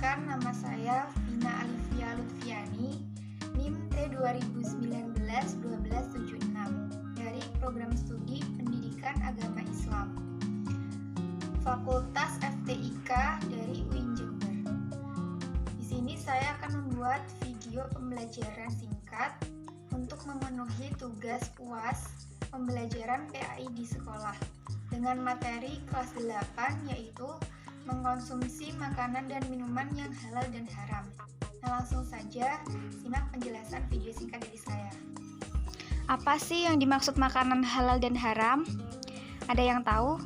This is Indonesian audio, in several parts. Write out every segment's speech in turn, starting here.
Perkenalkan, nama saya Vina Alivia Lutfiani, NIM T2019-1276 dari Program Studi Pendidikan Agama Islam, Fakultas FTIK dari UIN Jember. Di sini saya akan membuat video pembelajaran singkat untuk memenuhi tugas UAS pembelajaran PAI di sekolah dengan materi kelas 8 yaitu mengkonsumsi makanan dan minuman yang halal dan haram. Nah, langsung saja simak penjelasan video singkat dari saya. Apa sih yang dimaksud makanan halal dan haram? Ada yang tahu?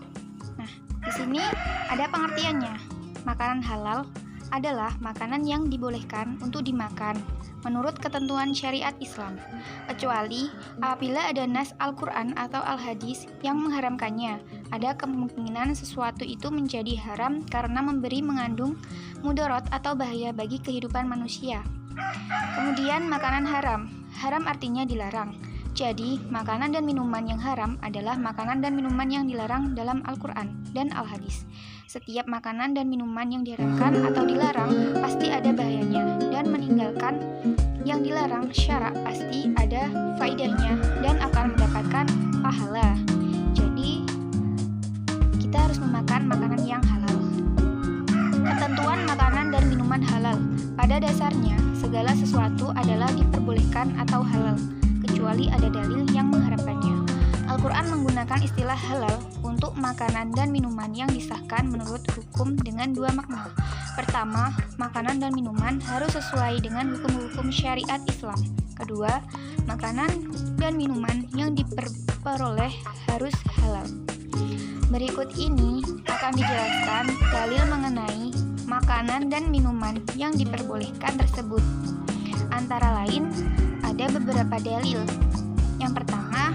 Nah, di sini ada pengertiannya. Makanan halal adalah makanan yang dibolehkan untuk dimakan menurut ketentuan syariat Islam, kecuali apabila ada nas Al-Quran atau Al-Hadis yang mengharamkannya. Ada kemungkinan sesuatu itu menjadi haram karena mengandung mudarat atau bahaya bagi kehidupan manusia. Kemudian makanan haram. Haram artinya dilarang. Jadi, makanan dan minuman yang haram adalah makanan dan minuman yang dilarang dalam Al-Quran dan Al-Hadis. Setiap makanan dan minuman yang diharamkan atau dilarang pasti ada bahayanya, dan meninggalkan yang dilarang syarak pasti ada faedahnya dan akan mendapatkan pahala. Jadi, kita harus memakan makanan yang halal. Ketentuan makanan dan minuman halal. Pada dasarnya, segala sesuatu adalah diperbolehkan atau halal, kecuali ada dalil yang mengharamkannya. Al-Quran menggunakan istilah halal untuk makanan dan minuman yang disahkan menurut hukum dengan dua makna. Pertama, makanan dan minuman harus sesuai dengan hukum-hukum syariat Islam. Kedua, makanan dan minuman yang diperoleh harus halal. Berikut ini akan dijelaskan dalil mengenai makanan dan minuman yang diperbolehkan tersebut. Antara lain, ada beberapa dalil. Yang pertama,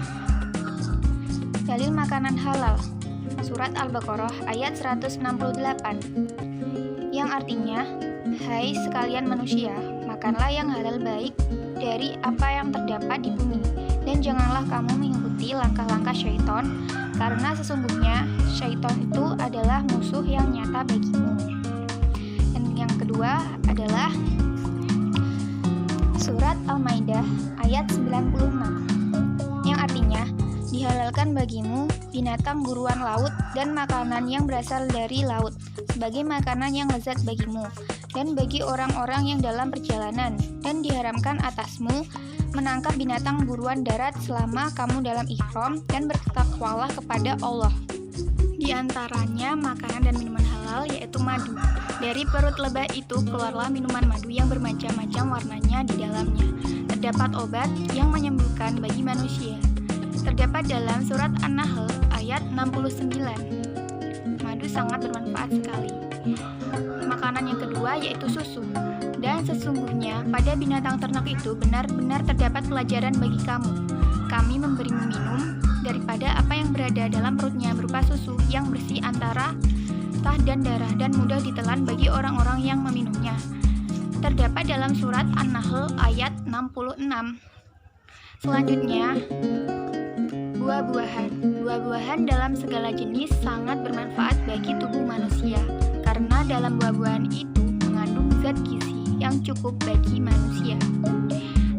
dalil makanan halal. Surat Al-Baqarah ayat 168. Yang artinya, hai sekalian manusia, makanlah yang halal baik dari apa yang terdapat di bumi, dan janganlah kamu mengikuti langkah-langkah syaitan, karena sesungguhnya syaitan itu adalah musuh yang nyata bagimu. Dan yang kedua adalah Surat Al-Maidah ayat 96, yang artinya, dihalalkan bagimu binatang buruan laut dan makanan yang berasal dari laut sebagai makanan yang lezat bagimu dan bagi orang-orang yang dalam perjalanan, dan diharamkan atasmu menangkap binatang buruan darat selama kamu dalam ihram, dan bertakwalah kepada Allah. Di antaranya makanan dan minuman halal yaitu madu. Dari perut lebah itu keluarlah minuman madu yang bermacam-macam warnanya di dalamnya. Terdapat obat yang menyembuhkan bagi manusia. Terdapat dalam surat An-Nahl ayat 69. Madu sangat bermanfaat sekali. Makanan yang kedua yaitu susu. Dan sesungguhnya pada binatang ternak itu benar-benar terdapat pelajaran bagi kamu. Kami memberimu minum daripada apa yang berada dalam perutnya berupa susu yang bersih antara tah dan darah dan mudah ditelan bagi orang-orang yang meminumnya. Terdapat dalam surat An-Nahl ayat 66. Selanjutnya, buah-buahan. Buah-buahan dalam segala jenis sangat bermanfaat bagi tubuh manusia, karena dalam buah-buahan itu mengandung zat gizi yang cukup bagi manusia.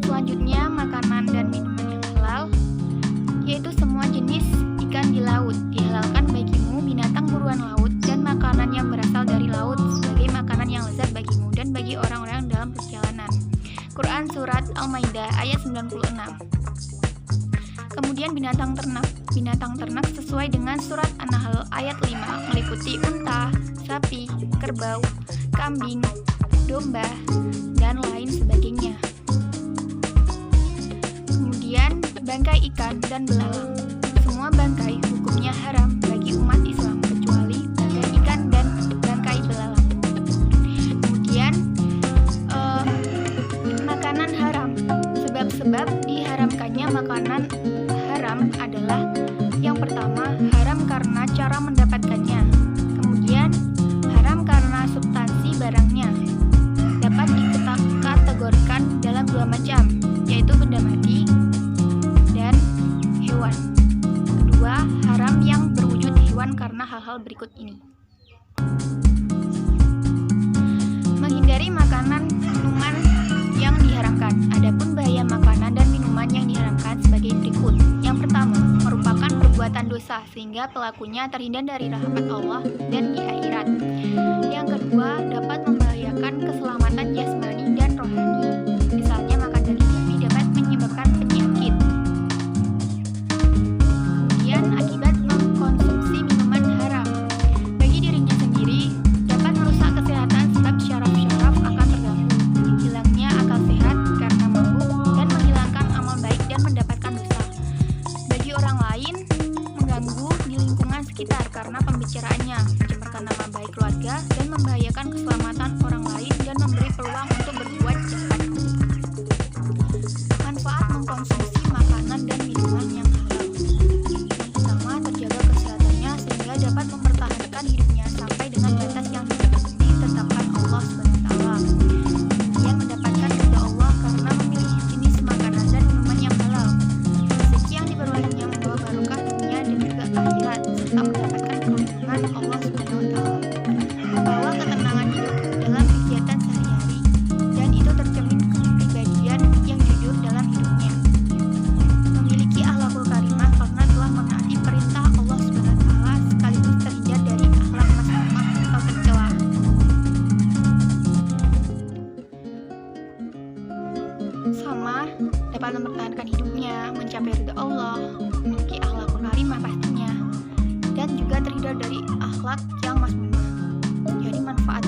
Selanjutnya, makanan dan minuman yang halal, yaitu semua jenis ikan di laut. Dihalalkan bagimu binatang buruan laut dan makanan yang berasal dari laut sebagai makanan yang lezat bagimu dan bagi orang-orang dalam perjalanan. Quran Surat Al-Maidah ayat 96. Kemudian binatang ternak. Binatang ternak sesuai dengan surat An-Nahl ayat 5 meliputi unta, sapi, kerbau, kambing, domba, dan lain sebagainya. Kemudian bangkai ikan dan belalang. Semua bangkai hukumnya haram bagi umat Islam kecuali bangkai ikan dan bangkai belalang. Kemudian makanan haram. Sebab-sebab diharamkannya makanan haram adalah yang pertama, haram karena cara mendapatkannya. Kemudian, haram karena substansi barangnya. Dapat dikategorikan dalam dua macam, yaitu benda mati dan hewan. Kedua, haram yang berwujud hewan karena hal-hal berikut ini. berikut. Yang pertama, merupakan perbuatan dosa sehingga pelakunya terhindar dari rahmat Allah dan di akhirat. Yang kedua, dapat membahayakan keselamatan jasmani dan rohani. Misalnya makan daging babi dapat menyebabkan penyakit. Kemudian akibat mengkonsumsi minuman haram. Bagi dirinya sendiri dapat merusak kesehatan sebab syaraf-syaraf akan terganggu. Hilangnya akal sehat karena mabuk dan menghilangkan amal baik dan mendapatkan dosa. Bagi orang lain mengganggu di lingkungan sekitar karena pembicaraannya, mencemarkan nama baik keluarga dan membahayakan keselamatan orang lain dan memberi peluang untuk berbuat jahat. Manfaat mengkonsumsi makanan dan minuman yang halal. Yang pertama, terjaga kesehatannya sehingga dapat mempertahankan hidupnya sampai dengan batas yang ditetapkan Allah SWT. Kemudian mendapatkan ridha Allah karena memilih jenis makanan dan minuman yang halal. Rezeki yang diperolehnya membawa barokah dunia dan juga akhirat serta mendapatkan perlindungan Allah SWT. Membawa ketenangan hidup dalam kegiatan sehari-hari dan itu tercermin kepribadian yang jujur dalam hidupnya. Memiliki akhlakul karimah karena telah menaati perintah Allah SWT sekaligus terhindar dari akhlak masmumah atau tercela. Sama dapat mempertahankan hidupnya, mencapai ridha Allah, memiliki akhlakul karimah pastinya, dan juga terhindar dari akhlak yang masmumah. Jadi manfaat